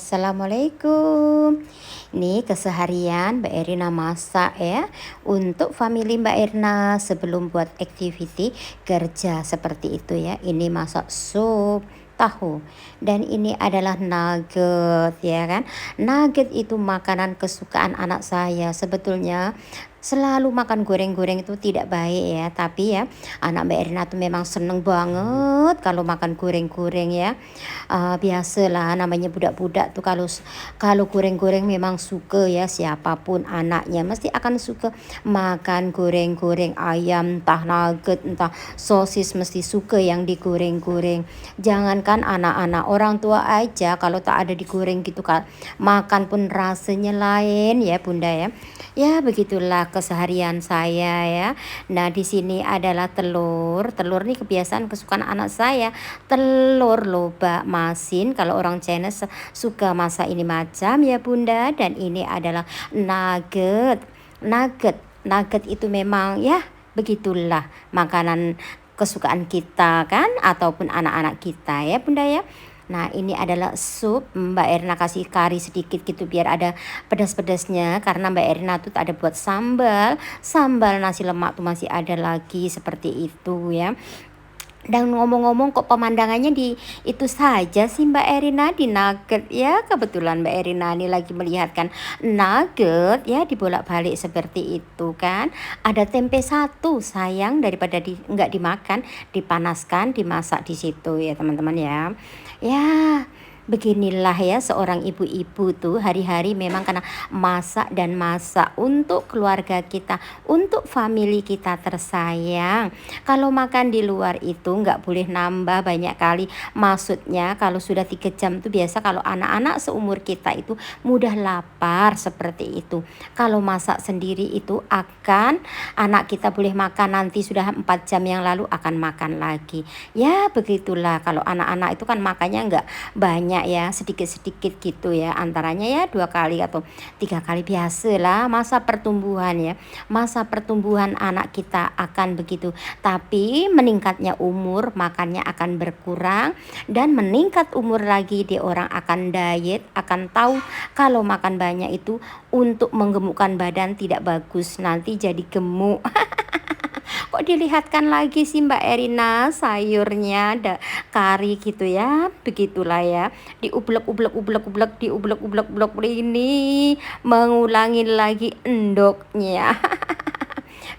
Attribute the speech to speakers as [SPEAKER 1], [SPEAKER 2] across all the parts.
[SPEAKER 1] Assalamualaikum. Nih keseharian Mbak Erina masak ya untuk family Mbak Erina sebelum buat activity kerja seperti itu ya. Ini masak sup tahu dan ini adalah nugget ya kan. Nugget itu makanan kesukaan anak saya. Sebetulnya selalu makan goreng-goreng itu tidak baik ya, tapi ya anak Mbak Erina tuh memang seneng banget kalau makan goreng-goreng ya. Biasalah namanya budak-budak tuh kalau goreng-goreng memang suka ya, siapapun anaknya mesti akan suka makan goreng-goreng ayam, entah nugget, entah sosis mesti suka yang digoreng-goreng. Jangankan anak-anak, orang tua aja kalau tak ada digoreng gitu kan, makan pun rasanya lain ya Bunda ya. Ya begitulah keseharian saya ya. Nah di sini adalah telur. Telur nih kebiasaan kesukaan anak saya. Telur lobak masin kalau orang China suka masak ini macam ya Bunda. Dan ini adalah nugget. Nugget itu memang ya begitulah makanan kesukaan kita kan ataupun anak-anak kita ya Bunda ya. Nah ini adalah sup, Mbak Erna kasih kari sedikit gitu biar ada pedas-pedasnya karena Mbak Erna tuh ada buat sambal nasi lemak tuh masih ada lagi seperti itu ya. Dan ngomong-ngomong kok pemandangannya di itu saja sih Mbak Erina di nugget ya. Kebetulan Mbak Erina ini lagi melihatkan nugget ya dibolak-balik seperti itu kan. Ada tempe satu sayang daripada nggak dimakan, dipanaskan, dimasak di situ ya teman-teman ya. Ya beginilah ya seorang ibu-ibu tuh hari-hari memang karena masak dan masak untuk keluarga kita, untuk family kita tersayang. Kalau makan di luar itu nggak boleh nambah banyak kali. Maksudnya kalau sudah 3 jam tuh biasa kalau anak-anak seumur kita itu mudah lapar seperti itu. Kalau masak sendiri itu akan anak kita boleh makan nanti sudah 4 jam yang lalu akan makan lagi. Ya begitulah kalau anak-anak itu kan makannya nggak banyak ya, sedikit-sedikit gitu ya. Antaranya ya 2 kali atau 3 kali biasalah masa pertumbuhan ya. Masa pertumbuhan anak kita akan begitu. Tapi meningkatnya umur makannya akan berkurang dan meningkat umur lagi di orang akan diet, akan tahu kalau makan banyak itu untuk menggemukkan badan tidak bagus, nanti jadi gemuk. Kok dilihatkan lagi sih Mbak Erina sayurnya ada kari gitu ya. Begitulah ya. Diublek-ublek diublek-ublek ini mengulangi lagi endoknya.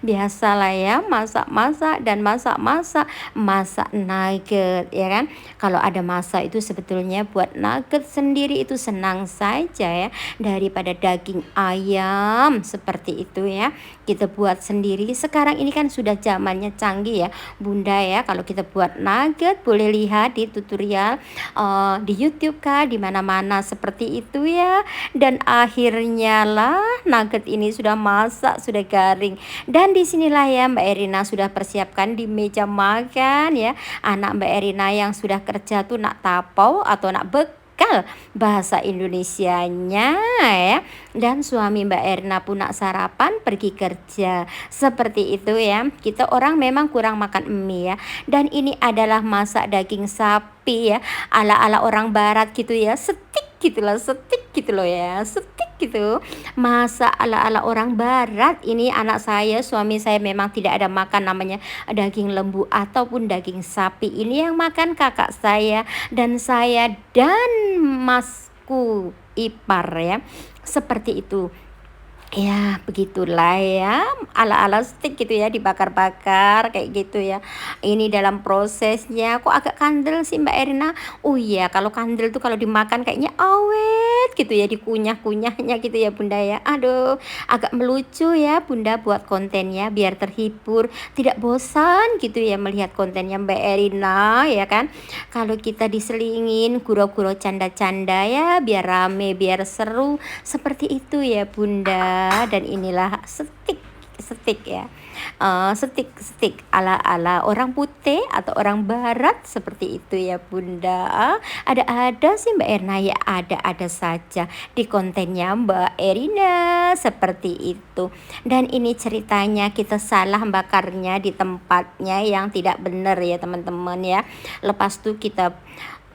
[SPEAKER 1] Biasalah ya masak-masak dan masak-masak, masak nugget ya kan. Kalau ada masak itu sebetulnya buat nugget sendiri itu senang saja ya, daripada daging ayam seperti itu ya. Kita buat sendiri sekarang ini kan sudah zamannya canggih ya Bunda ya. Kalau kita buat nugget boleh lihat di tutorial di YouTube kah di mana-mana seperti itu ya. Dan akhirnya lah nugget ini sudah masak, sudah garing. Dan disinilah ya Mbak Erina sudah persiapkan di meja makan ya. Anak Mbak Erina yang sudah kerja tuh nak tapau atau nak bekal bahasa Indonesianya ya. Dan suami Mbak Erina pun nak sarapan pergi kerja. Seperti itu ya. Kita orang memang kurang makan mie ya. Dan ini adalah masak daging sapi ya. Ala-ala orang barat gitu ya. Steak gitu loh ya. Steak gitu. Masa ala-ala orang barat. Ini anak saya, suami saya memang tidak ada makan namanya daging lembu ataupun daging sapi. Ini yang makan kakak saya dan saya dan masku ipar ya. Seperti itu. Ya begitulah ya ala-ala steak gitu ya dibakar-bakar kayak gitu ya. Ini dalam prosesnya kok agak kandel sih Mbak Erina. Oh iya kalau kandel tuh kalau dimakan kayaknya awet gitu ya dikunyah-kunyahnya gitu ya Bunda ya. Aduh agak melucu ya Bunda buat kontennya biar terhibur, tidak bosan gitu ya melihat kontennya Mbak Erina ya kan. Kalau kita diselingin gurau-gurau canda-canda ya biar rame biar seru seperti itu ya Bunda. Dan inilah steak ya. Steak ala-ala orang putih atau orang barat seperti itu ya Bunda. Ada sih Mbak Erna ya, ada saja di kontennya Mbak Erina seperti itu. Dan ini ceritanya kita salah bakarnya di tempatnya yang tidak benar ya teman-teman ya. Lepas itu kita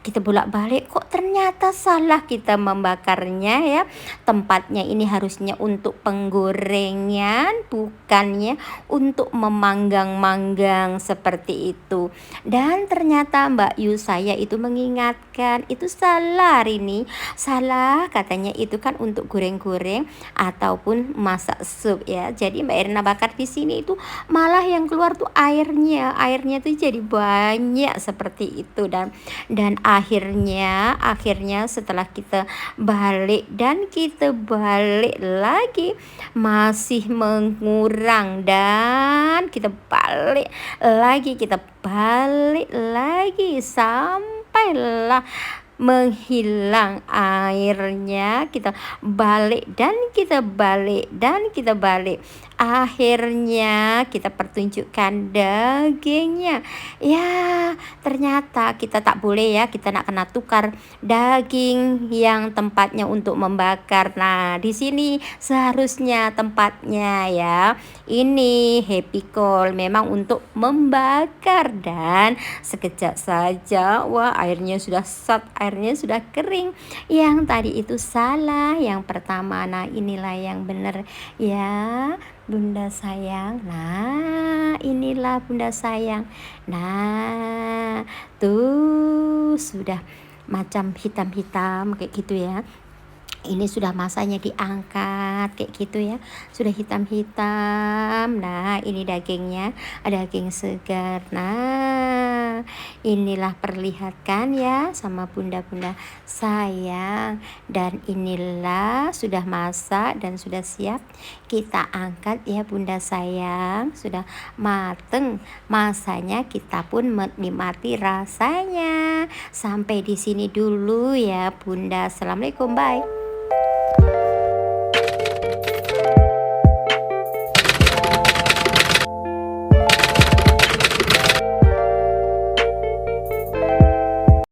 [SPEAKER 1] kita bolak-balik kok ternyata salah kita membakarnya ya. Tempatnya ini harusnya untuk penggorengan, bukannya untuk memanggang-manggang seperti itu. Dan ternyata Mbak Yu saya itu mengingatkan, itu salah Rini, salah katanya itu kan untuk goreng-goreng ataupun masak sup ya. Jadi Mbak Erna bakar di sini itu malah yang keluar tuh airnya tuh jadi banyak seperti itu. Dan akhirnya setelah kita balik dan kita balik lagi masih mengurang, dan kita balik lagi sampailah menghilang airnya. Kita balik dan kita balik dan kita balik, akhirnya kita pertunjukkan dagingnya ya. Ternyata kita tak boleh ya, kita nak kena tukar daging yang tempatnya untuk membakar. Nah di sini seharusnya tempatnya ya ini happy call memang untuk membakar, dan sekejap saja wah airnya sudah kering. Yang tadi itu salah, yang pertama. Nah inilah yang benar ya Bunda sayang. Nah inilah Bunda sayang. Nah tuh sudah macam hitam-hitam kayak gitu ya. Ini sudah masanya diangkat kayak gitu ya, sudah hitam-hitam. Nah ini dagingnya, daging segar. Nah inilah perlihatkan ya sama bunda-bunda sayang. Dan inilah sudah masak dan sudah siap kita angkat ya bunda sayang. Sudah mateng masanya, kita pun menikmati rasanya. Sampai di sini dulu ya bunda. Assalamualaikum, bye.